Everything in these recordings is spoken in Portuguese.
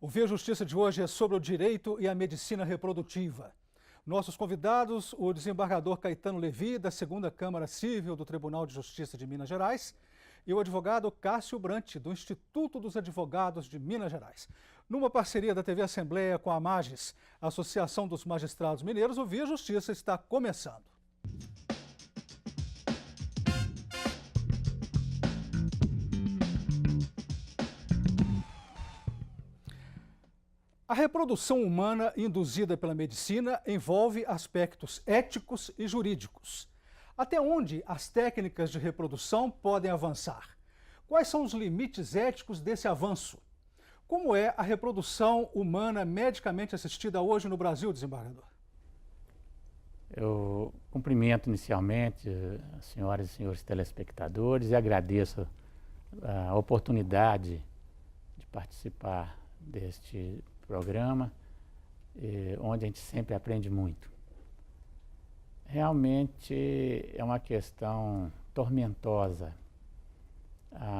O Via Justiça de hoje é sobre o direito e a medicina reprodutiva. Nossos convidados, o desembargador Caetano Levi, da 2ª Câmara Civil do Tribunal de Justiça de Minas Gerais, e o advogado Cássio Brant, do Instituto dos Advogados de Minas Gerais. Numa parceria da TV Assembleia com a Magis, Associação dos Magistrados Mineiros, o Via Justiça está começando. A reprodução humana induzida pela medicina envolve aspectos éticos e jurídicos. Até onde as técnicas de reprodução podem avançar? Quais são os limites éticos desse avanço? Como é a reprodução humana medicamente assistida hoje no Brasil, desembargador? Eu cumprimento inicialmente as senhoras e senhores telespectadores e agradeço a oportunidade de participar deste programa, onde a gente sempre aprende muito. Realmente é uma questão tormentosa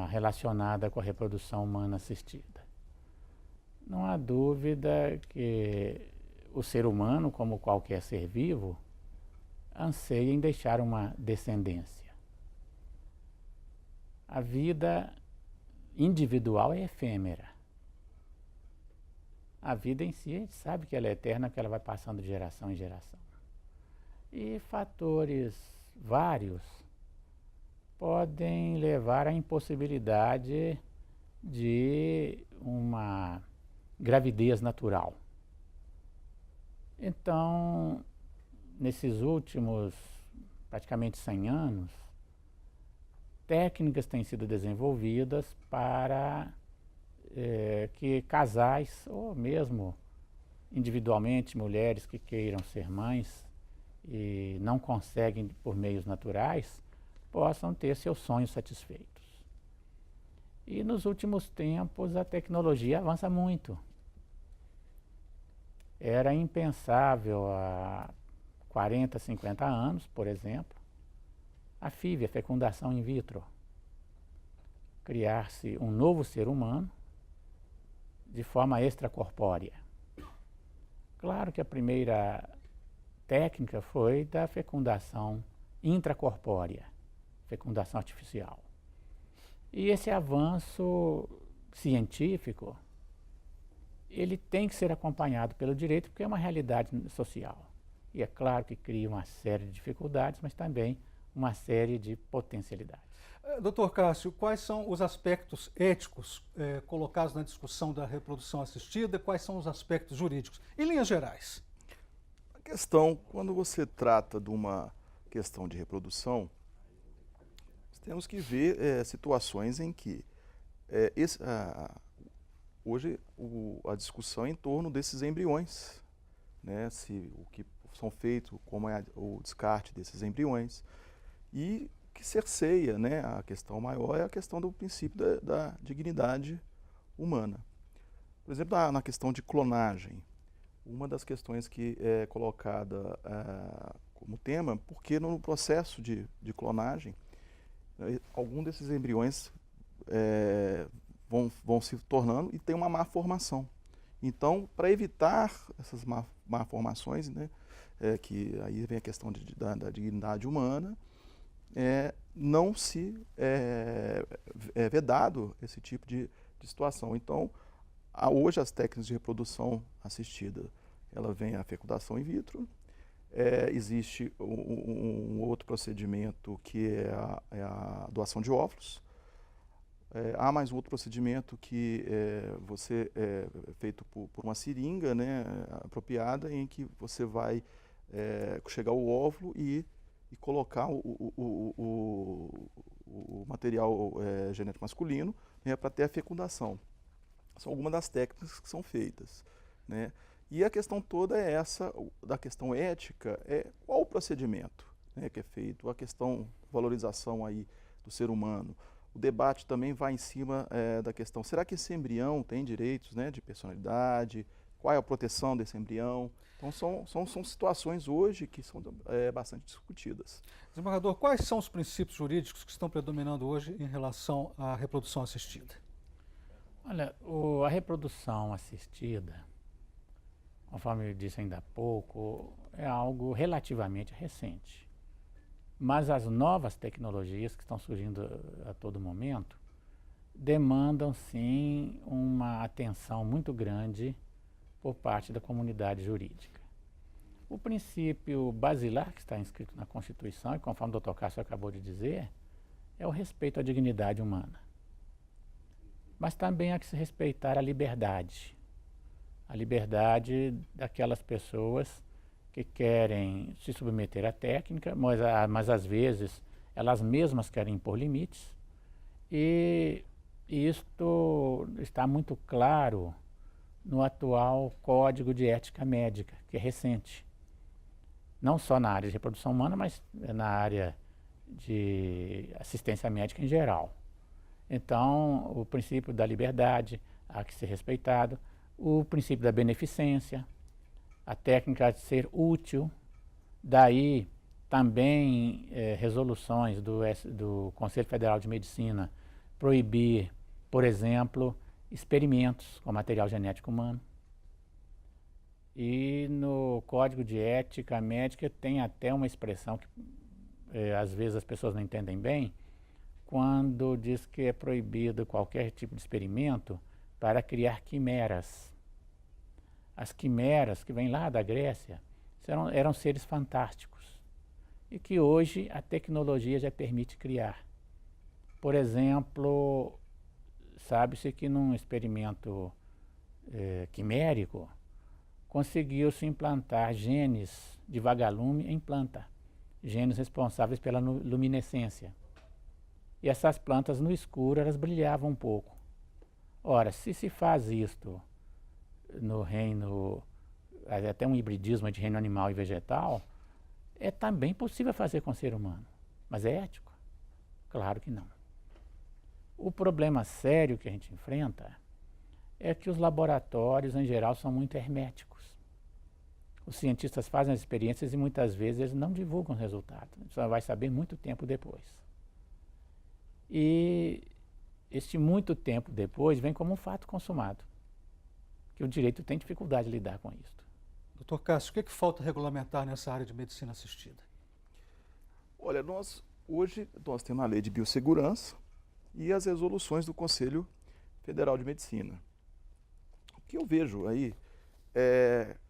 relacionada com a reprodução humana assistida. Não há dúvida que o ser humano, como qualquer ser vivo, anseia em deixar uma descendência. A vida individual é efêmera. A vida em si, a gente sabe que ela é eterna, que ela vai passando de geração em geração. E fatores vários podem levar à impossibilidade de uma gravidez natural. Então, nesses últimos praticamente 100 anos, técnicas têm sido desenvolvidas para que casais, ou mesmo individualmente mulheres que queiram ser mães e não conseguem por meios naturais, possam ter seus sonhos satisfeitos. E nos últimos tempos a tecnologia avança muito. Era impensável há 40, 50 anos, por exemplo, a FIV, a fecundação in vitro, criar-se um novo ser humano de forma extracorpórea. Claro que a primeira técnica foi da fecundação intracorpórea, fecundação artificial. E esse avanço científico, ele tem que ser acompanhado pelo direito, porque é uma realidade social. E é claro que cria uma série de dificuldades, mas também uma série de potencialidades. Doutor Cássio, quais são os aspectos éticos colocados na discussão da reprodução assistida? Quais são os aspectos jurídicos? Em linhas gerais. A questão, quando você trata de uma questão de reprodução, temos que ver situações em que hoje a discussão é em torno desses embriões, né, se o que são feitos, como é o descarte desses embriões, e que cerceia, né, a questão maior é a questão do princípio da dignidade humana. Por exemplo, na questão de clonagem, uma das questões que é colocada como tema, porque no processo de clonagem, algum desses embriões vão se tornando e tem uma má formação. Então, para evitar essas má formações, né, que aí vem a questão da dignidade humana, não se é vedado esse tipo de situação. Então, hoje as técnicas de reprodução assistida, ela vem a fecundação in vitro, existe um outro procedimento que é a doação de óvulos, há mais um outro procedimento que é feito por uma seringa, né, apropriada, em que você vai chegar ao óvulo e colocar o material genético masculino, né, para ter a fecundação. São algumas das técnicas que são feitas, né? E a questão toda é essa, da questão ética, qual o procedimento, né, que é feito, a questão de valorização aí do ser humano. O debate também vai em cima da questão, será que esse embrião tem direitos, né, de personalidade? Qual é a proteção desse embrião? Então são situações hoje que são bastante discutidas. Desembargador, quais são os princípios jurídicos que estão predominando hoje em relação à reprodução assistida? Olha, a reprodução assistida, conforme eu disse ainda há pouco, é algo relativamente recente. Mas as novas tecnologias que estão surgindo a todo momento demandam, sim, uma atenção muito grande por parte da comunidade jurídica. O princípio basilar que está inscrito na Constituição, e conforme o Dr. Cássio acabou de dizer, é o respeito à dignidade humana. Mas também há que se respeitar a liberdade daquelas pessoas que querem se submeter à técnica, mas às vezes elas mesmas querem impor limites, e isto está muito claro no atual Código de Ética Médica, que é recente. Não só na área de reprodução humana, mas na área de assistência médica em geral. Então, o princípio da liberdade há que ser respeitado, o princípio da beneficência, a técnica de ser útil, daí também resoluções do Conselho Federal de Medicina proibir, por exemplo, experimentos com material genético humano. E no Código de Ética Médica tem até uma expressão que às vezes as pessoas não entendem bem, quando diz que é proibido qualquer tipo de experimento para criar quimeras. As quimeras, que vêm lá da Grécia, eram seres fantásticos e que hoje a tecnologia já permite criar. Por exemplo, sabe-se que num experimento quimérico conseguiu-se implantar genes de vagalume em planta, genes responsáveis pela luminescência. E essas plantas no escuro elas brilhavam um pouco. Ora, se faz isto no reino, até um hibridismo de reino animal e vegetal, é também possível fazer com o ser humano. Mas é ético? Claro que não. O problema sério que a gente enfrenta é que os laboratórios, em geral, são muito herméticos. Os cientistas fazem as experiências e muitas vezes eles não divulgam os resultados. Só vai saber muito tempo depois. E este muito tempo depois vem como um fato consumado, que o direito tem dificuldade de lidar com isso. Doutor Cássio, o que falta regulamentar nessa área de medicina assistida? Olha, hoje nós temos a lei de biossegurança e as resoluções do Conselho Federal de Medicina. O que eu vejo aí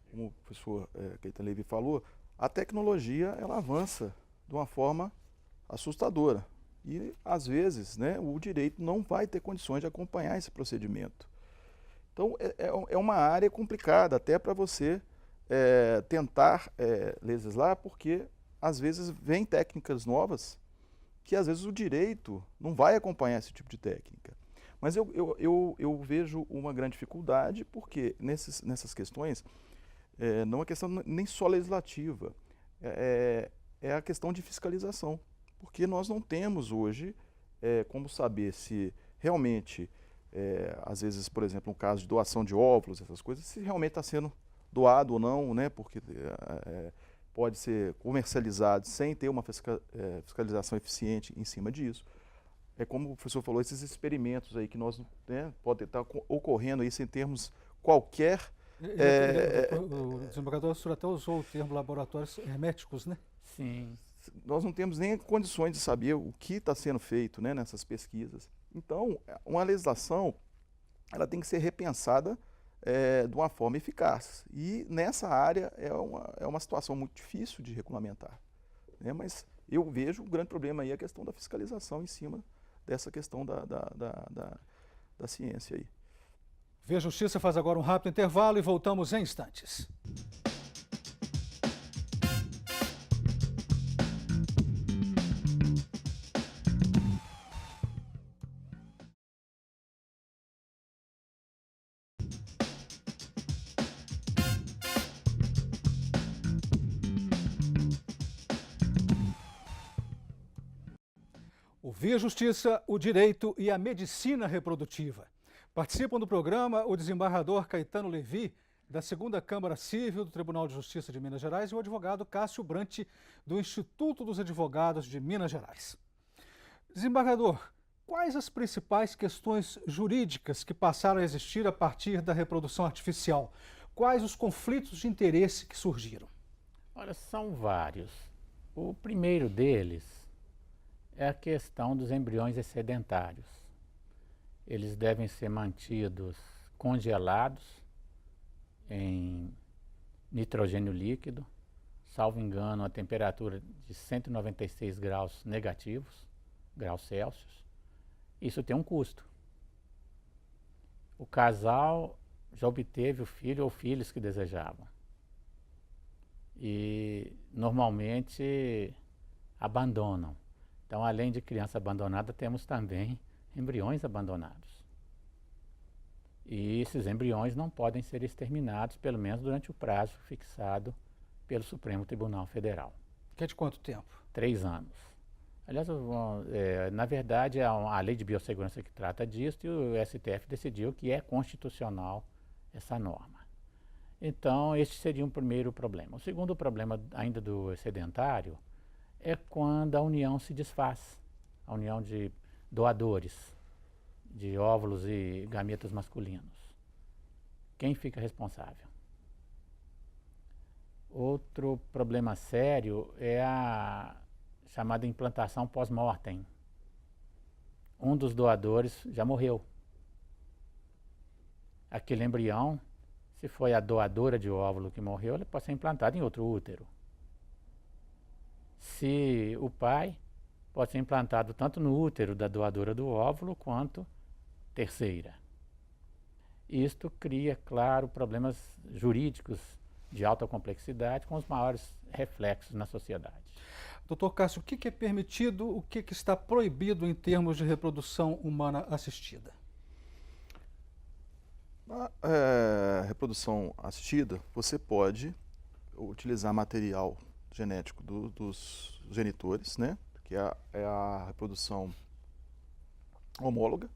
como o professor Caetano Levy falou, a tecnologia ela avança de uma forma assustadora. E, às vezes, né, o direito não vai ter condições de acompanhar esse procedimento. Então, é uma área complicada até para você tentar legislar, porque, às vezes, vem técnicas novas que, às vezes, o direito não vai acompanhar esse tipo de técnica. Mas eu vejo uma grande dificuldade, porque nessas questões, não é questão nem só legislativa, é a questão de fiscalização. Porque nós não temos hoje como saber se realmente, às vezes, por exemplo, no caso de doação de óvulos, essas coisas, se realmente está sendo doado ou não, né? Porque pode ser comercializado sem ter uma fiscalização eficiente em cima disso. É como o professor falou, esses experimentos aí que nós, né, podem estar ocorrendo aí sem termos qualquer... O desembargador até usou o termo laboratórios herméticos, né? Sim. Nós não temos nem condições de saber o que está sendo feito, né, nessas pesquisas. Então, uma legislação ela tem que ser repensada de uma forma eficaz. E nessa área é uma situação muito difícil de regulamentar, né? Mas eu vejo um grande problema aí a questão da fiscalização em cima dessa questão da ciência aí. Via Justiça faz agora um rápido intervalo e voltamos em instantes. O Via Justiça, o Direito e a Medicina Reprodutiva. Participam do programa o desembargador Caetano Levy, da 2ª Câmara Civil do Tribunal de Justiça de Minas Gerais, e o advogado Cássio Brant, do Instituto dos Advogados de Minas Gerais. Desembargador, Quais as principais questões jurídicas que passaram a existir a partir da reprodução artificial? Quais os conflitos de interesse que surgiram? Olha, são vários. O primeiro deles é a questão dos embriões excedentários. Eles devem ser mantidos congelados em nitrogênio líquido, salvo engano, a temperatura de 196 graus negativos, graus Celsius. Isso tem um custo. O casal já obteve o filho ou filhos que desejavam. E normalmente abandonam. Então, além de criança abandonada, temos também embriões abandonados. E esses embriões não podem ser exterminados, pelo menos durante o prazo fixado pelo Supremo Tribunal Federal. Que é de quanto tempo? 3 anos. Aliás, na verdade, é a Lei de Biossegurança que trata disso e o STF decidiu que é constitucional essa norma. Então, este seria um primeiro problema. O segundo problema, ainda do excedentário, é quando a união se desfaz, a união de doadores de óvulos e gametas masculinos. Quem fica responsável? Outro problema sério é a chamada implantação pós-mortem. Um dos doadores já morreu. Aquele embrião, se foi a doadora de óvulo que morreu, ele pode ser implantado em outro útero. Se o pai, pode ser implantado tanto no útero da doadora do óvulo quanto terceira. Isto cria, claro, problemas jurídicos de alta complexidade com os maiores reflexos na sociedade. Doutor Cássio, o que é permitido, o que está proibido em termos de reprodução humana assistida? Na reprodução assistida, você pode utilizar material genético dos genitores, né? Que é a reprodução homóloga.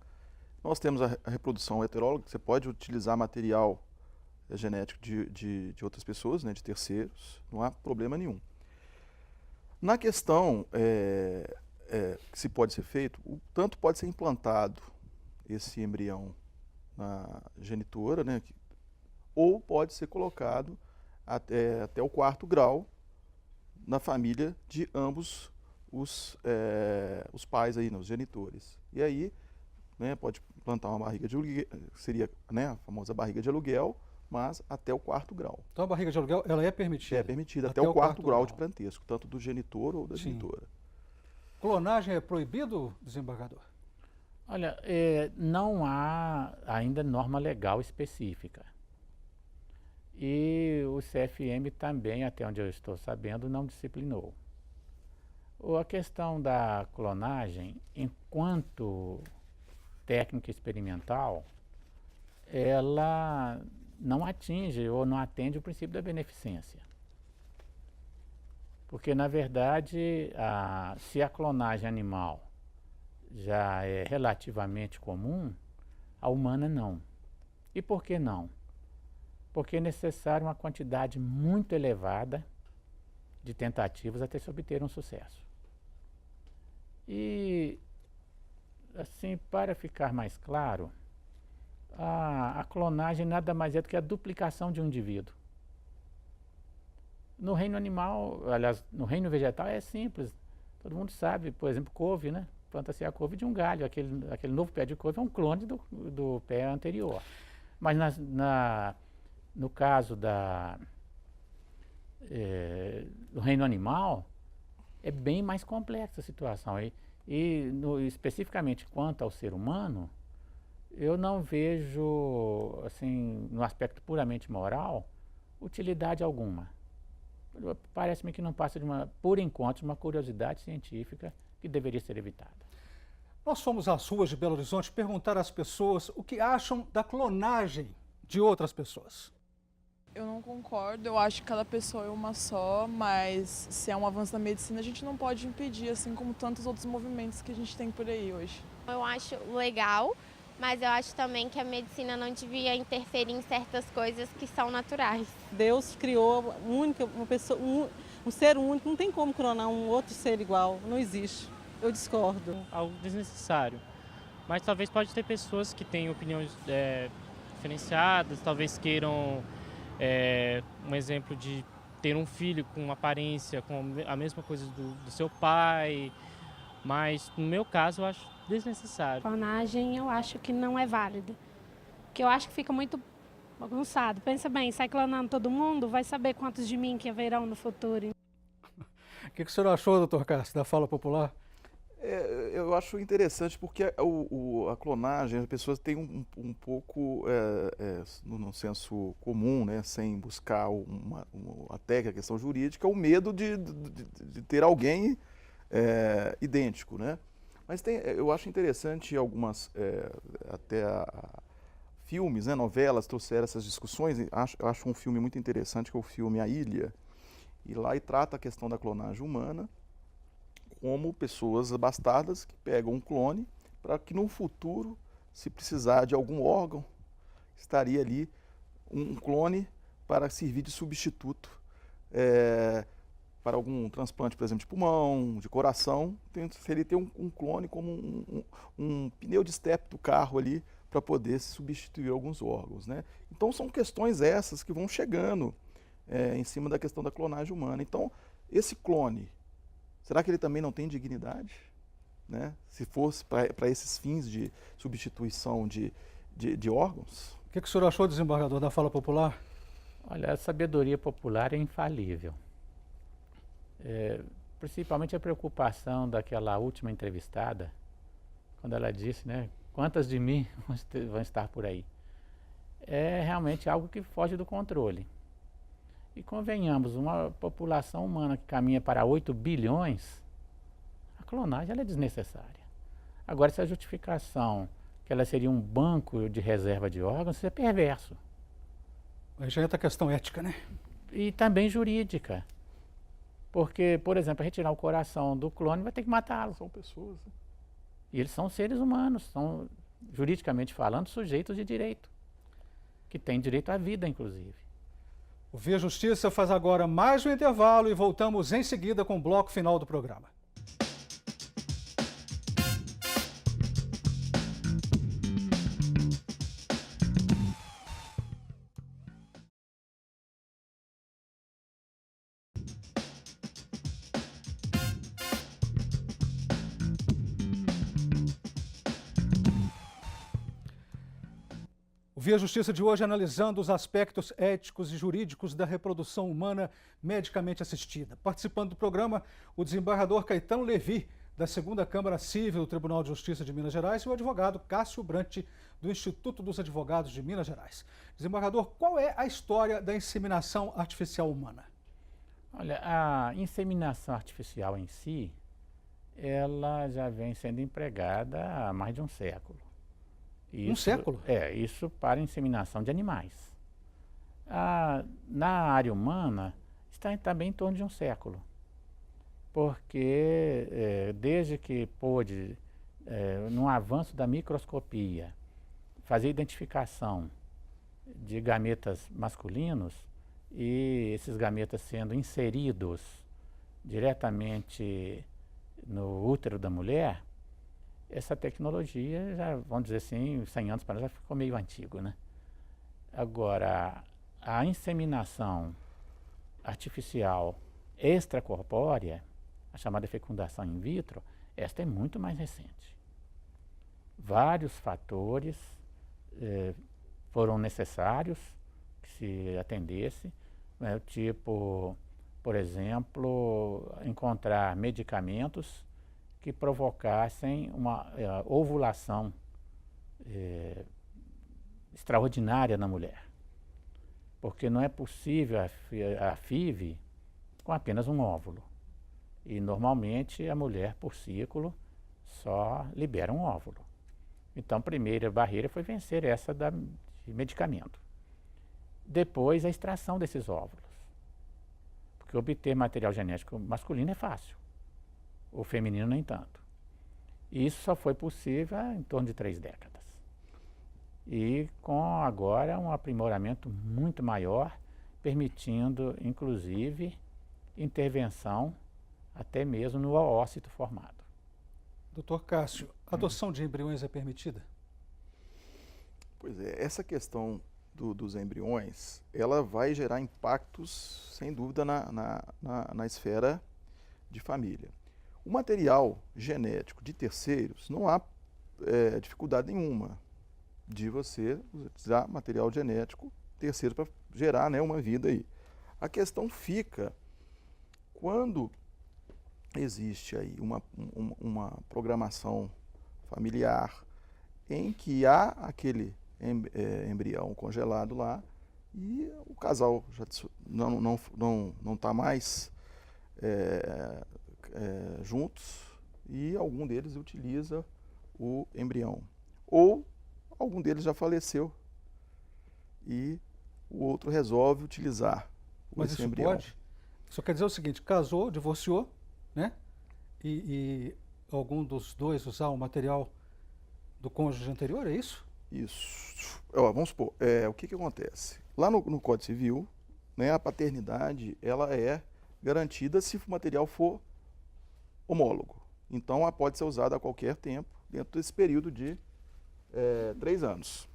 Nós temos a reprodução heteróloga, que você pode utilizar material genético de outras pessoas, né? De terceiros, não há problema nenhum. Na questão que se pode ser feito, tanto pode ser implantado esse embrião na genitora, né, ou pode ser colocado até o 4º grau na família de ambos os pais, aí, né, os genitores. E aí, né, pode implantar uma barriga de aluguel, seria, né, a famosa barriga de aluguel, mas até o 4º grau. Então a barriga de aluguel, ela é permitida? É permitida, até o 4º grau de parentesco, tanto do genitor ou da genitora. Clonagem é proibido, desembargador? Olha, não há ainda norma legal específica. E o CFM também, até onde eu estou sabendo, não disciplinou. A questão da clonagem, enquanto técnica experimental, ela não atinge ou não atende o princípio da beneficência. Porque, na verdade, se a clonagem animal já é relativamente comum, a humana não. E por que não? Porque é necessário uma quantidade muito elevada de tentativas até se obter um sucesso. E, assim, para ficar mais claro, a clonagem nada mais é do que a duplicação de um indivíduo. No reino animal, aliás, no reino vegetal é simples. Todo mundo sabe, por exemplo, couve, né? Planta-se a couve de um galho. Aquele novo pé de couve é um clone do pé anterior. Mas no caso do reino animal, é bem mais complexa a situação. Especificamente quanto ao ser humano, eu não vejo, assim, no aspecto puramente moral, utilidade alguma. Parece-me que não passa por enquanto, de uma curiosidade científica que deveria ser evitada. Nós fomos às ruas de Belo Horizonte perguntar às pessoas o que acham da clonagem de outras pessoas. Eu não concordo, eu acho que cada pessoa é uma só, mas se é um avanço da medicina, a gente não pode impedir, assim como tantos outros movimentos que a gente tem por aí hoje. Eu acho legal, mas eu acho também que a medicina não devia interferir em certas coisas que são naturais. Deus criou uma pessoa, um ser único, não tem como clonar um outro ser igual, não existe. Eu discordo. Algo desnecessário. Mas talvez pode ter pessoas que têm opiniões diferenciadas, talvez queiram um exemplo de ter um filho com uma aparência, com a mesma coisa do seu pai, mas no meu caso eu acho desnecessário. Clonagem eu acho que não é válida, porque eu acho que fica muito bagunçado. Pensa bem, sai clonando todo mundo, vai saber quantos de mim que haverão no futuro. O que o senhor achou, doutor Cássio, da fala popular? Eu acho interessante porque a clonagem, as pessoas têm um pouco, no senso comum, né, sem buscar até a questão jurídica, o medo de ter alguém idêntico, né? Mas eu acho interessante algumas, filmes, né, novelas trouxeram essas discussões. Eu acho um filme muito interessante, que é o filme A Ilha, e lá trata a questão da clonagem humana, como pessoas bastardas que pegam um clone para que no futuro, se precisar de algum órgão, estaria ali um clone para servir de substituto para algum transplante, por exemplo, de pulmão, de coração. Seria ter um clone como um pneu de estepe do carro ali para poder substituir alguns órgãos, né? Então são questões essas que vão chegando em cima da questão da clonagem humana. Então, esse clone, será que ele também não tem dignidade, né? Se fosse para esses fins de substituição de órgãos? O que o senhor achou, desembargador, da fala popular? Olha, a sabedoria popular é infalível. Principalmente a preocupação daquela última entrevistada, quando ela disse, né, quantas de mim vão estar por aí. É realmente algo que foge do controle. E convenhamos, uma população humana que caminha para 8 bilhões, a clonagem ela é desnecessária. Agora, se a justificação que ela seria um banco de reserva de órgãos, isso é perverso. Aí já entra a questão ética, né? E também jurídica. Porque, por exemplo, retirar o coração do clone vai ter que matá-lo. São pessoas, né? E eles são seres humanos, são, juridicamente falando, sujeitos de direito, que têm direito à vida, inclusive. O Via Justiça faz agora mais um intervalo e voltamos em seguida com o bloco final do programa. O Via Justiça de hoje analisando os aspectos éticos e jurídicos da reprodução humana medicamente assistida. Participando do programa, o desembargador Caetano Levi, da 2ª Câmara Civil do Tribunal de Justiça de Minas Gerais, e o advogado Cássio Brant, do Instituto dos Advogados de Minas Gerais. Desembargador, qual é a história da inseminação artificial humana? Olha, a inseminação artificial em si, ela já vem sendo empregada há mais de um século. Um século? Isso para inseminação de animais. Na área humana, está também em torno de um século. Porque desde que pôde, no avanço da microscopia, fazer identificação de gametas masculinos e esses gametas sendo inseridos diretamente no útero da mulher, essa tecnologia, já, vamos dizer assim, 100 anos para já ficou meio antigo, né? Agora, a inseminação artificial extracorpórea, a chamada fecundação in vitro, esta é muito mais recente. Vários fatores foram necessários que se atendesse, né? Tipo, por exemplo, encontrar medicamentos que provocassem uma ovulação extraordinária na mulher. Porque não é possível a FIV com apenas um óvulo. E normalmente a mulher, por ciclo, só libera um óvulo. Então a primeira barreira foi vencer essa de medicamento. Depois a extração desses óvulos. Porque obter material genético masculino é fácil. O feminino nem tanto. E isso só foi possível em torno de 3 décadas. E com agora um aprimoramento muito maior, permitindo inclusive intervenção até mesmo no oócito formado. Doutor Cássio, a adoção de embriões é permitida? Pois é, essa questão dos embriões, ela vai gerar impactos, sem dúvida, na esfera de família. O material genético de terceiros, não há dificuldade nenhuma de você utilizar material genético terceiro para gerar, né, uma vida aí. A questão fica quando existe aí uma programação familiar em que há aquele embrião congelado lá e o casal já não está mais juntos e algum deles utiliza o embrião. Ou algum deles já faleceu e o outro resolve utilizar esse embrião. Mas isso pode? Isso quer dizer o seguinte, casou, divorciou, né? E algum dos dois usar o material do cônjuge anterior, é isso? Isso. Vamos supor, o que acontece? Lá no Código Civil, né, a paternidade ela é garantida se o material for homólogo. Então, ela pode ser usada a qualquer tempo, dentro desse período de 3 anos.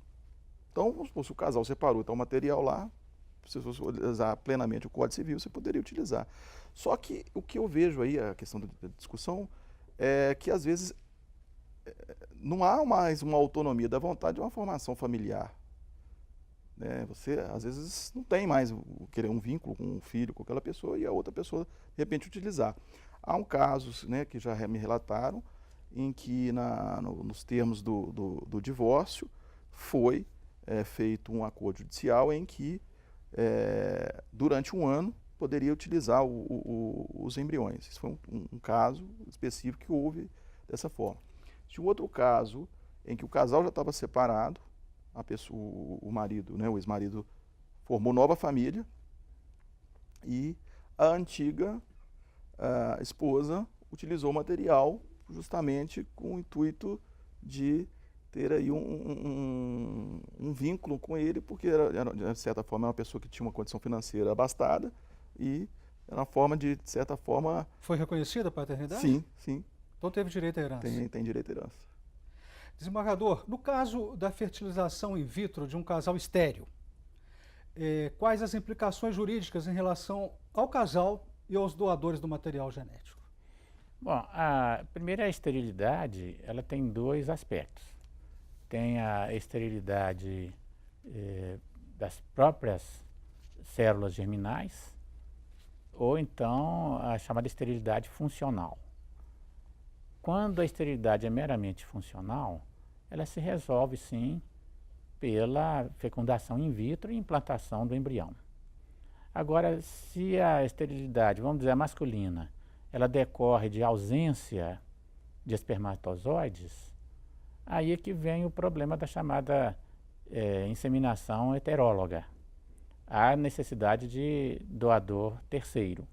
Então, vamos supor, se o casal separou, está o material lá, se você usar plenamente o Código Civil, você poderia utilizar. Só que o que eu vejo aí, a questão da discussão, é que às vezes não há mais uma autonomia da vontade de uma formação familiar. Né? Você, às vezes, não tem mais querer um vínculo com um filho, com aquela pessoa, e a outra pessoa, de repente, utilizar. Há casos, né, que já me relataram, em que nos termos do divórcio foi feito um acordo judicial em que, durante um ano, poderia utilizar os embriões. Isso foi um caso específico que houve dessa forma. Tinha um outro caso em que o casal já estava separado, o marido, né, o ex-marido, formou nova família e a antiga esposa utilizou o material justamente com o intuito de ter aí um vínculo com ele, porque era, de certa forma, uma pessoa que tinha uma condição financeira abastada e era uma forma de certa forma... Foi reconhecida a paternidade? Sim, sim. Então teve direito à herança? Tem direito à herança. Desembargador, no caso da fertilização in vitro de um casal estéril, quais as implicações jurídicas em relação ao casal e aos doadores do material genético? Bom, a primeira esterilidade, ela tem 2 aspectos. Tem a esterilidade das próprias células germinais, ou então a chamada esterilidade funcional. Quando a esterilidade é meramente funcional, ela se resolve sim pela fecundação in vitro e implantação do embrião. Agora, se a esterilidade, vamos dizer, masculina, ela decorre de ausência de espermatozoides, aí é que vem o problema da chamada inseminação heteróloga. Há necessidade de doador terceiro.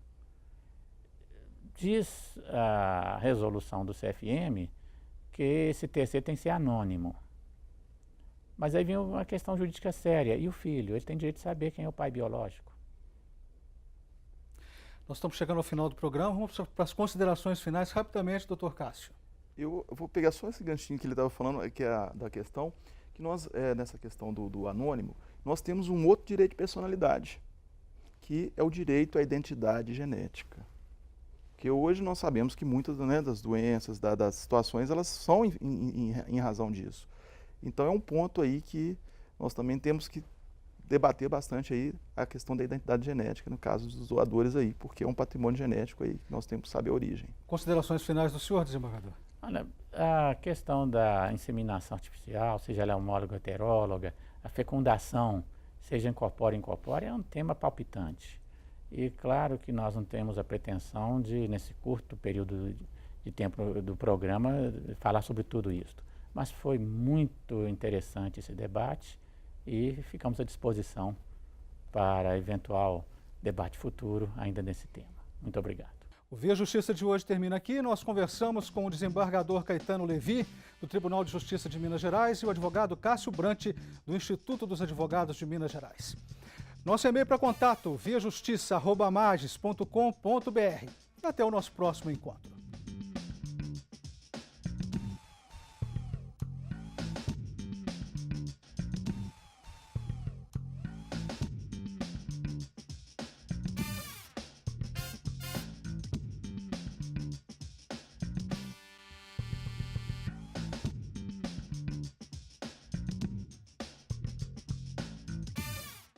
Diz a resolução do CFM que esse terceiro tem que ser anônimo. Mas aí vem uma questão jurídica séria. E o filho? Ele tem direito de saber quem é o pai biológico. Nós estamos chegando ao final do programa. Vamos para as considerações finais rapidamente, doutor Cássio. Eu vou pegar só esse ganchinho que ele estava falando, que é da questão, que nós, nessa questão do anônimo, nós temos um outro direito de personalidade, que é o direito à identidade genética. Porque hoje nós sabemos que muitas, né, das doenças, das situações, elas são em razão disso. Então é um ponto aí que nós também temos que debater bastante aí a questão da identidade genética, no caso dos doadores aí, porque é um patrimônio genético aí que nós temos que saber a origem. Considerações finais do senhor, desembargador? Olha, a questão da inseminação artificial, seja ela homóloga ou heteróloga, a fecundação, seja incorpórea ou incorpórea, é um tema palpitante. E claro que nós não temos a pretensão de, nesse curto período de tempo do programa, falar sobre tudo isso. Mas foi muito interessante esse debate e ficamos à disposição para eventual debate futuro ainda nesse tema. Muito obrigado. O Via Justiça de hoje termina aqui. Nós conversamos com o desembargador Caetano Levi, do Tribunal de Justiça de Minas Gerais, e o advogado Cássio Brant, do Instituto dos Advogados de Minas Gerais. Nosso e-mail para contato, viajustiça@mages.com.br. Até o nosso próximo encontro.